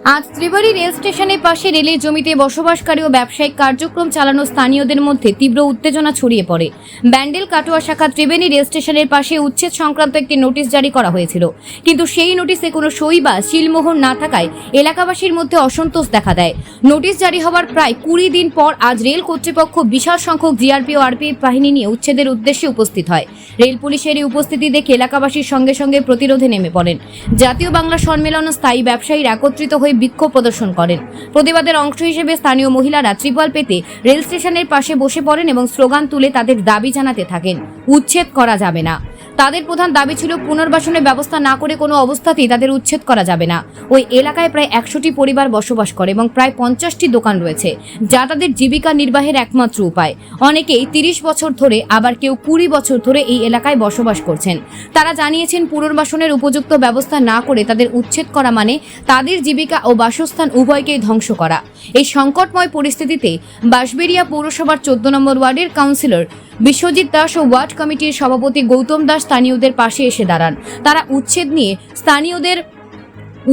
আজ ত্রিবাড়ী রেল স্টেশনের পাশে রেলের জমিতে বসবাসকারী ও ব্যবসায়িক কার্যক্রম চালানো স্থানীয়দের মধ্যে তীব্র উত্তেজনা ছড়িয়ে পড়ে। ব্যান্ডেল কাটোয়া শাখা ত্রিবেণী রেল স্টেশনের পাশে উচ্ছেদ সংক্রান্ত একটি নোটিশ জারি করা হয়েছিল, কিন্তু সেই নোটিশে কোনো সই বা সিলমোহর না থাকায় এলাকাবাসীর মধ্যে অসন্তোষ দেখা দেয়। নোটিশ জারি হওয়ার প্রায় 20 দিন পর আজ রেল কর্তৃপক্ষ বিশাল সংখ্যক জিআরপি ও আরপিএফ বাহিনী নিয়ে উচ্ছেদের উদ্দেশ্যে উপস্থিত হয়। রেল পুলিশের এই উপস্থিতি দেখে এলাকাবাসীর সঙ্গে সঙ্গে প্রতিরোধে নেমে পড়েন। জাতীয় বাংলা সম্মেলন ও স্থায়ী ব্যবসায়ীরা একত্রিত হয়ে বিক্ষোভ প্রদর্শন করেন। প্রতিবাদের অংশ হিসেবে স্থানীয় মহিলারা ত্রিপল পেতে রেল স্টেশনের পাশে বসে পড়েন এবং স্লোগান তুলে তাদের দাবি জানাতে থাকেন, উচ্ছেদ করা যাবে না। তাদের প্রধান দাবি ছিল পুনর্বাসনের ব্যবস্থা না করে কোনো অবস্থাতেই তাদের উচ্ছেদ করা যাবে না। ওই এলাকায় প্রায় 100টি পরিবার বসবাস করে এবং প্রায় 50টি দোকান রয়েছে, যা তাদের জীবিকা নির্বাহের একমাত্র উপায়। অনেকেই 30 বছর ধরে, আবার কেউ 20 বছর ধরে এই এলাকায় বসবাস করছেন। তারা জানিয়েছেন পুনর্বাসনের উপযুক্ত ব্যবস্থা না করে তাদের উচ্ছেদ করা মানে তাদের জীবিকা ও বাসস্থান উভয়কেই ধ্বংস করা। এই সংকটময় পরিস্থিতিতে বাঁশবেড়িয়া পৌরসভার 14 নম্বর ওয়ার্ডের কাউন্সিলর বিশ্বজিৎ দাস ও ওয়ার্ড কমিটির সভাপতি গৌতম দাস স্থানীয়দের পাশে এসে দাঁড়ান। তারা উচ্ছেদ নিয়ে স্থানীয়দের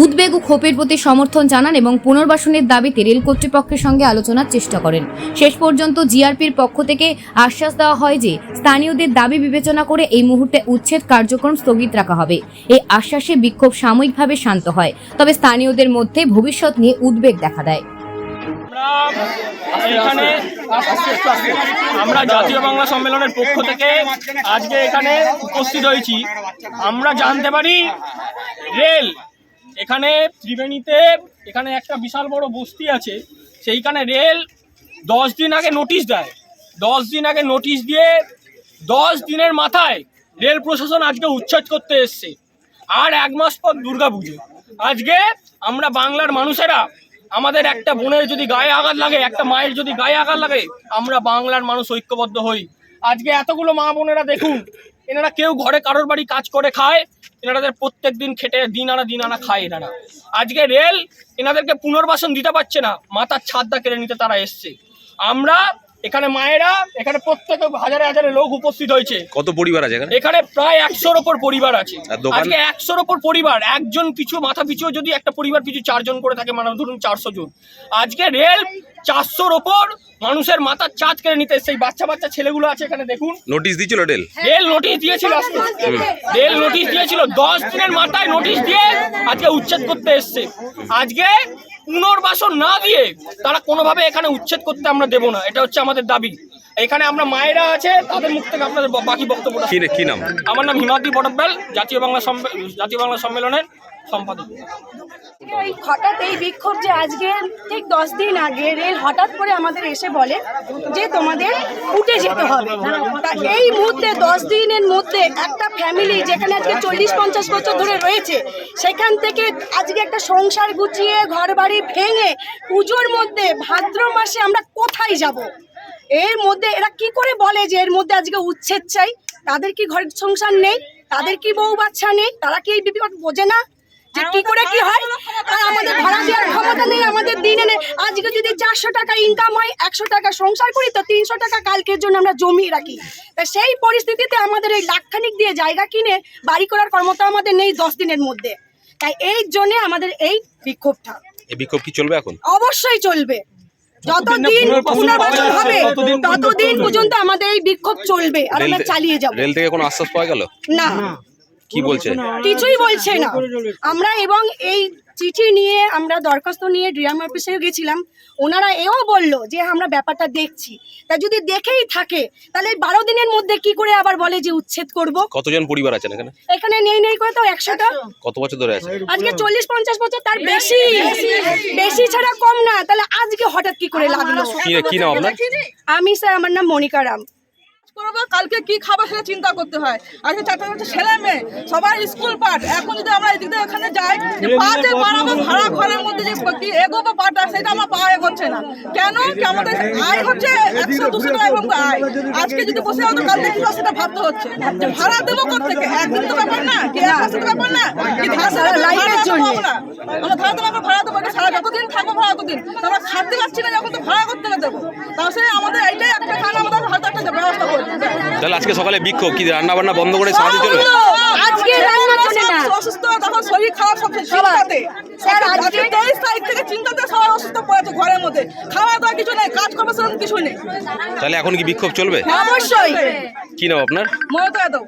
উদ্বেগ ও ক্ষোভের প্রতি সমর্থন জানান এবং পুনর্বাসনের দাবিতে রেল কর্তৃপক্ষের সঙ্গে আলোচনার চেষ্টা করেন। শেষ পর্যন্ত জিআরপির পক্ষ থেকে আশ্বাস দেওয়া হয় যে স্থানীয়দের দাবি বিবেচনা করে এই মুহূর্তে উচ্ছেদ কার্যক্রম স্থগিত রাখা হবে। এই আশ্বাসে বিক্ষোভ সাময়িকভাবে শান্ত হয়, তবে স্থানীয়দের মধ্যে ভবিষ্যৎ নিয়ে উদ্বেগ দেখা দেয়। আমরা জাতীয় বাংলা সম্মেলনের পক্ষ থেকে আজকে এখানে উপস্থিত হয়েছি। আমরা জানতে পারি রেল এখানে ত্রিবেণীতে এখানে একটা বিশাল বড় বস্তি আছে, সেইখানে রেল 10 দিন আগে নোটিশ দেয়। 10 দিন আগে নোটিশ দিয়ে 10 দিনের মাথায় রেল প্রশাসন আজকে উচ্ছেদ করতে এসছে। আর 1 মাস পর দুর্গাপুজো। আজকে আমরা বাংলার মানুষেরা, আমাদের একটা বোনের যদি গায়ে আঘাত লাগে, একটা মায়ের যদি গায়ে আঘাত লাগে, আমরা বাংলার মানুষ ঐক্যবদ্ধ হই। আজকে এতগুলো মা বোনেরা দেখুন, এনারা কেউ ঘরে কারোর বাড়ি কাজ করে খায়, এনাদের প্রত্যেক দিন খেটে দিন আনা খায় এনারা। আজকে রেল এনাদেরকে পুনর্বাসন দিতে পারছে না, মাথার ছাদটা কেড়ে নিতে তারা এসছে। আমরা এখানে মায়েরা, এখানে প্রত্যেক হাজারে হাজারে লোক উপস্থিত হয়েছে। কত পরিবার আছে এখানে? এখানে প্রায় 100-র ওপর পরিবার আছে। আজকে 100-র ওপর পরিবার, একজন পিছু মাথা পিছু যদি একটা পরিবার পিছু 4 জন করে থাকে, মানে ধরুন 400 জন। আজকে রেল 400-র ওপর মানুষের মাথার চাঁদ কেড়ে নিতে, সেই বাচ্চা ছেলেগুলো আছে এখানে দেখুন। নোটিশ দিয়েছিল রেল নোটিশ দিয়েছিল, রেল নোটিশ দিয়েছিল 10 দিনের মাথায় নোটিশ দিয়ে আজকে উচ্ছেদ করতে এসছে। আজকে পুনর্বাসন না দিয়ে তারা কোনোভাবে এখানে উচ্ছেদ করতে আমরা দেব না, এটা হচ্ছে আমাদের দাবি। এখানে আমরা মায়েরা আছে, তাদের মুখ থেকে আপনাদের বাকি বক্তব্যটা। কি নাম? আমার নাম হিমাদ্রি বটব্যাল, জাতীয় বাংলা সম্মেলনের সম্পাদক। হঠাৎ এই বিক্ষোভ যে আজকে ঠিক 10 দিন আগে রেল হঠাৎ করে আমাদের এসে বলে যে তোমাদের উঠে যেতে হবে। তা এই মুহূর্তে 10 দিনের মধ্যে একটা ফ্যামিলি যেখানে আজকে 40-50 বছর ধরে রয়েছে, সেখান থেকে আজকে একটা সংসার গুছিয়ে ঘর বাড়ি ভেঙে পুজোর মধ্যে ভাদ্র মাসে আমরা কোথায় যাব? এর মধ্যে এরা কি করে বলে যে এর মধ্যে আজকে উচ্ছেদ চাই? তাদের কি ঘর সংসার নেই? তাদের কি বউ বাচ্চা নেই? তারা কি এই বিপদ বোঝে না যে কি করে কি হয়? আর আমাদের ভাড়া দেওয়ার ক্ষমতা নেই আমাদের দিনে নেই। আজকে যদি 400 টাকা ইনকাম হয়, 100 টাকা সংসার করি, তো 300 টাকা কালকের জন্য আমরা জমিয়ে রাখি। তা সেই পরিস্থিতিতে আমাদের এই লাখখানিক দিয়ে জায়গা কিনে বাড়ি করার ক্ষমতা আমাদের নেই 10 দিনের মধ্যে। তাই এই জন্য আমাদের এই বিক্ষোভটা। এই বিক্ষোভ কি চলবে এখন? অবশ্যই চলবে, যতদিন পুনর্বাসন হবে ততদিন পর্যন্ত আমাদের এই বিক্ষোভ চলবে আর আমরা চালিয়ে যাব। রেল থেকে কোনো আশ্বাস পাওয়া গেল না? কি বলছে? কিছুই বলছে না। আমরা এবং এই চিঠি নিয়ে আমরা দরখাস্ত নিয়ে ডিএম অফিসে গেছিলাম, ওনারা এও বললো যে আমরা ব্যাপারটা দেখছি। তা যদি দেখেই থাকে তাহলে 12 দিনের মধ্যে কি করে আবার বলে যে উচ্ছেদ করব? কতজন পরিবার আছেন এখানে? এখানে নেই করে তো 100টা। কত বছর ধরে আছে? আজকে 40-50 বছর, তার বেশি ছাড়া কম না। তাহলে আজকে হঠাৎ কি করে লাগলো? কি নাম আপনার? আমি স্যার, আমার নাম মনিকা রাম। কালকে কি খাবার সেটা চিন্তা করতে হয়। আজকে 4টা ছেলে মেয়ে সবাই স্কুল পাঠ। এখন যদি আমরা এদিকে এখানে যাই, পাটে বাড়াবো ভাড়া ঘরের মধ্যে যে এগোবো পাটা, সেটা আমার পাওয়া এগোচ্ছে না। কেন কি আমাদের আয় হচ্ছে 100-200 টাকা এবং আয়। আজকে যদি বসে হতো কালকে কি সেটা ভাবতে হচ্ছে যে ভাড়া দেবো কোথেকে? একদিন তো ব্যাপার না, কি এক মাসের ব্যাপার না, কি লাইফের জন্য আমরা ভাড়া দেবো। সারা যতদিন থাকবো ভাড়া ততদিন আমরা খাটতে পারছি না, যখন তো ভাড়া করতে দেবো। তাহলে আমাদের এইটাই একটা কারণ, আমাদের হয়তো একটা ব্যবস্থা করবো। তাহলে আজকে সকালে বিক্ষোভ কি রান্না বান্না বন্ধ করে সারাদিন চলবে? আজকে রান্না চলে না, অসুস্থ তখন শরীর খারাপ সব চিন্তাতে। স্যার, আজকে আজকে 23 তারিখ থেকে চিন্তাতে সবাই অসুস্থ পড়েছে ঘরের মধ্যে, খাওয়া দাওয়া কিছু নেই, কাজ কর্ম সেরকম কিছু নেই। তাহলে এখন কি বিক্ষোভ চলবে? অবশ্যই। কি নাম আপনার? মমতা যাদব।